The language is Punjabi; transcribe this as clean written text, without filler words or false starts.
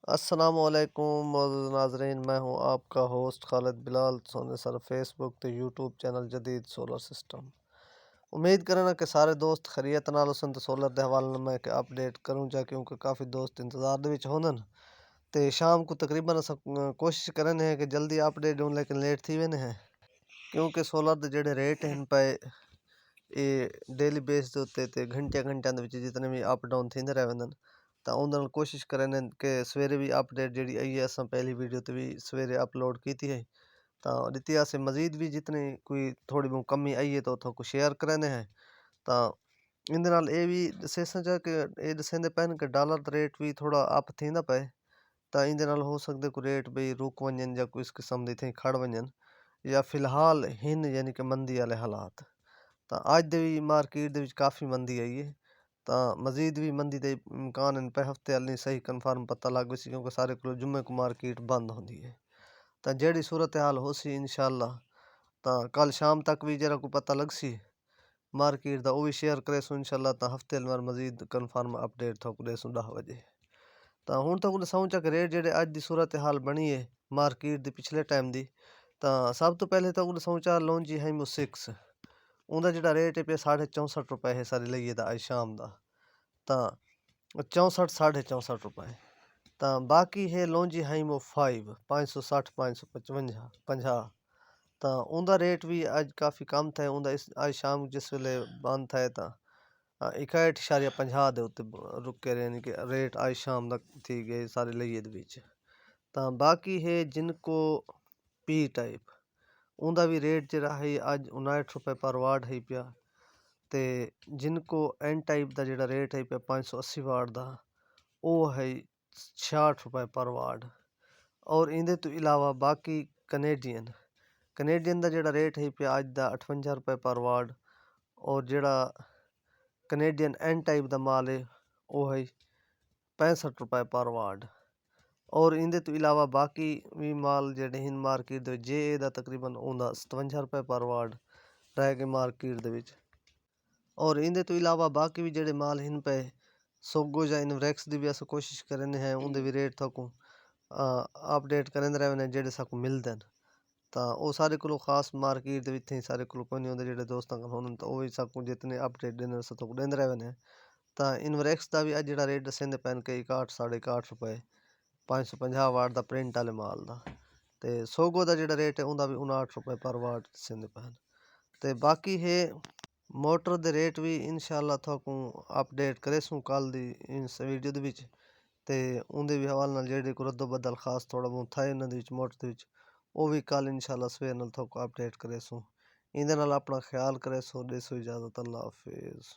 अस्सलामुअलैकुम मोअज़्ज़ज़ नाज़रीन, मैं हूं आपका होस्ट खालिद बिलाल सोने सर फेसबुक ते यूट्यूब चैनल जदीद सोलर सिस्टम। उम्मीद करना कि सारे दोस्त खैरियत नाल हुसन ते सोलर दे हवाले मैं कि अपडेट करूं जा क्योंकि काफ़ी दोस्त इंतज़ार दे विच होंदन ते शाम को तकरीबन अस कोशिश करने हैं कि जल्दी अपडेट दूं लेकिन लेट थी वेने हैं क्योंकि सोलर दे जेड़े रेट हैं पे ये डेली बेस दे उत्ते ते घंटियां दे विच जितने भी अप डाउन थींदे रह वेंदन ਤਾਂ ਉਹਨਾਂ ਨਾਲ ਕੋਸ਼ਿਸ਼ ਕਰਨੇ ਕਿ ਸਵੇਰੇ ਵੀ ਅਪਡੇਟ ਜਿਹੜੀ ਆਈ ਹੈ ਅਸਾਂ ਪਹਿਲੀ ਵੀਡੀਓ ਤੇ ਵੀ ਸਵੇਰੇ ਅਪਲੋਡ ਕੀਤੀ ਹੈ ਤਾਂ ਦਿੱਤੀ ਆਸੇ ਮਜ਼ੀਦ ਵੀ ਜਿਤਨੀ ਕੋਈ ਥੋੜੀ ਬਹੁਤ ਕਮੀ ਆਈ ਹੈ ਤਾਂ ਉਥੋਂ ਕੋ ਸ਼ੇਅਰ ਕਰਨੇ ਹੈ ਤਾਂ ਇਹਦੇ ਨਾਲ ਇਹ ਵੀ ਦੱਸਣਾ ਚਾਹ ਕਿ ਇਹ ਦੱਸਦੇ ਪੈਣ ਕਿ ਡਾਲਰ ਦਾ ਰੇਟ ਵੀ ਥੋੜਾ ਅਪ ਥੀਂਦਾ ਪਏ ਤਾਂ ਇਹਦੇ ਨਾਲ ਹੋ ਸਕਦਾ ਕੋਈ ਰੇਟ ਵੀ ਰੁਕ ਵੰਜਣ ਜਾਂ ਕੋਈ ਇਸ ਕਿਸਮ ਦੇ ਇਥੇ ਖੜ ਵੰਜਣ ਜਾਂ ਫਿਲਹਾਲ ਹਿੰਨ ਯਾਨੀ ਕਿ ਮੰਦੀ ਵਾਲੇ ਹਾਲਾਤ ਤਾਂ ਅੱਜ ਦੇ ਵੀ ਮਾਰਕੀਟ ਦੇ ਵਿੱਚ ਕਾਫੀ ਮੰਦੀ ਆਈ ਹੈ ਤਾਂ ਮਜ਼ੀਦ ਵੀ ਮੰਦੀ ਦੇ ਇਮਕਾਨ ਹਨ ਪਏ ਹਫਤੇ ਵਾਲੀ ਸਹੀ ਕਨਫਰਮ ਪਤਾ ਲੱਗ ਸੀ ਕਿਉਂਕਿ ਸਾਰੇ ਕੋਲ ਜੁਮੇ को ਮਾਰਕੀਟ ਬੰਦ ਹੁੰਦੀ ਹੈ ਤਾਂ ਜਿਹੜੀ ਸੂਰਤ ਹਾਲ ਹੋ ਸੀ ਇਨਸ਼ਾਅੱਲਾ ਤਾਂ ਕੱਲ ਸ਼ਾਮ ਤੱਕ ਵੀ ਜਿਹੜਾ ਕੋਈ ਪਤਾ ਲੱਗ ਸੀ ਮਾਰਕੀਟ ਦਾ ਉਹ ਵੀ ਸ਼ੇਅਰ ਕਰੇ ਸੋ ਇਨਸ਼ਾਅੱਲਾ ਤਾਂ ਹਫਤੇ ਵਾਰ ਮਜ਼ੀਦ ਕਨਫਰਮ ਅਪਡੇਟ ਥੋਕ ਦੇ ਸੋ 10 ਵਜੇ ਤਾਂ ਹੁਣ ਤੱਕ ਸੌਂਚਾ ਕਿ ਰੇਟ ਜਿਹੜੇ ਅੱਜ ਦੀ ਸੂਰਤ ਹਾਲ ਬਣੀ ਹੈ ਮਾਰਕੀਟ ਦੇ ਪਿਛਲੇ ਟਾਈਮ ਦੀ ਤਾਂ ਸਭ ਤੋਂ ਪਹਿਲੇ ਤਾਂ ਉਹ ਸੌਂਚਾ ਲੌਂਜੀ ਹੈਮੋ 6 ਉਹਦਾ ਜਿਹੜਾ ਰੇਟ ਹੈ ਪਿਆ 64.5 ਰੁਪਏ ਹੈ ਸਾਰੇ ਲਈਏ ਦਾ ਅੱਜ ਸ਼ਾਮ ਦਾ ਤਾਂ 64 64.5 रुपए ਤਾਂ ਬਾਕੀ ਹੈ ਲੌਂਜੀ ਹਾਈਮੋ 5 560 555 50 ਤਾਂ ਉਹਦਾ ਰੇਟ ਵੀ ਅੱਜ ਕਾਫੀ ਕਮ ਥਾ ਉਹਦਾ ਇਸ ਅੱਜ ਸ਼ਾਮ ਜਿਸ ਵੇਲੇ ਬੰਦ ਥਾ ਤਾਂ 61.50 ਦੇ ਉੱਤੇ ਰੁਕੇ ਰਹੇ ਨੇ ਕਿ ਰੇਟ ਅੱਜ ਸ਼ਾਮ ਤੱਕ ਥੀ ਗਏ ਸਾਰੇ ਲਈਏ ਦੇ ਵਿੱਚ ਤਾਂ ਬਾਕੀ ਹੈ ਜਿनको ਪੀ ਟਾਈਪ ਉਹਦਾ ਵੀ ਰੇਟ ਜਿਹੜਾ ਹੈ ਅੱਜ 59 ਰੁਪਏ ਪਰ ਵਾਟ ਹੈ ਪਿਆ ਤੇ ਜਿनको एन टाइप ਦਾ ਜਿਹੜਾ ਰੇਟ ਹੈ ਪਿਆ 580 ਵਾਟ ਦਾ ਉਹ ਹੈ 66 ਰੁਪਏ ਪਰ ਵਾਟ ਔਰ ਇਹਦੇ ਤੋਂ ਇਲਾਵਾ ਬਾਕੀ ਕੈਨੇਡੀਅਨ ਦਾ ਜਿਹੜਾ ਰੇਟ ਹੈ ਪਿਆ ਅੱਜ ਦਾ 58 ਰੁਪਏ ਪਰ ਵਾਟ ਔਰ ਜਿਹੜਾ ਕੈਨੇਡੀਅਨ एन टाइप ਦਾ ਮਾਲ ਹੈ ਉਹ ਹੈ 65 ਰੁਪਏ ਪਰ ਵਾਟ ਔਰ ਇਹਦੇ ਤੋਂ ਇਲਾਵਾ ਬਾਕੀ ਵੀ ਮਾਲ ਜਿਹੜੇ ਹਨ ਮਾਰਕੀਟ ਦੇ ਵਿੱਚ ਜੇ ਦਾ ਤਕਰੀਬਨ ਉਹਦਾ 57 ਰੁਪਏ ਪਰ ਵਾਟ ਰਹਿ ਕੇ ਮਾਰਕੀਟ ਦੇ ਵਿੱਚ और इनके तो इलावा बाकी भी जेडे माल हिन पे सोगो या इनवरेक्स की भी अस कोशिश करने हैं उनके भी रेट थकूँ अपडेट करेंदे रहने जेडे साकू मिलते हैं तो वो सारे को खास मार्केट इतने सारे को कोई नहीं होंगे जेडे दोस्तों को होने तो वही साकू जितने अपडेट देने तो देंदे रहने तो इनवरेक्स का भी अज जो रेट दसेंदे पैन के 61 61.5 रुपए 550 वाट का प्रिंट वाले माल का तो सोगो का जो रेट है उनका भी 59 रुपए पर वाट दसेंदे पैन तो बाकी है मोटर दे रेट भी इंशाअल्लाह थोकू अपडेट करे सूँ कल दी इस वीडियो दे विच ते उनदे भी हवाले नाल जेहड़े को रद्दो बदल खास थोड़ा बहुत था इन्हां दे विच मोटर दे विच वो भी कल इंशाअल्लाह सवेर नाल थोकू अपडेट करे सूँ इहदे नाल अपना ख्याल करे सो देसो इजाज़त अल्लाह हाफिज़।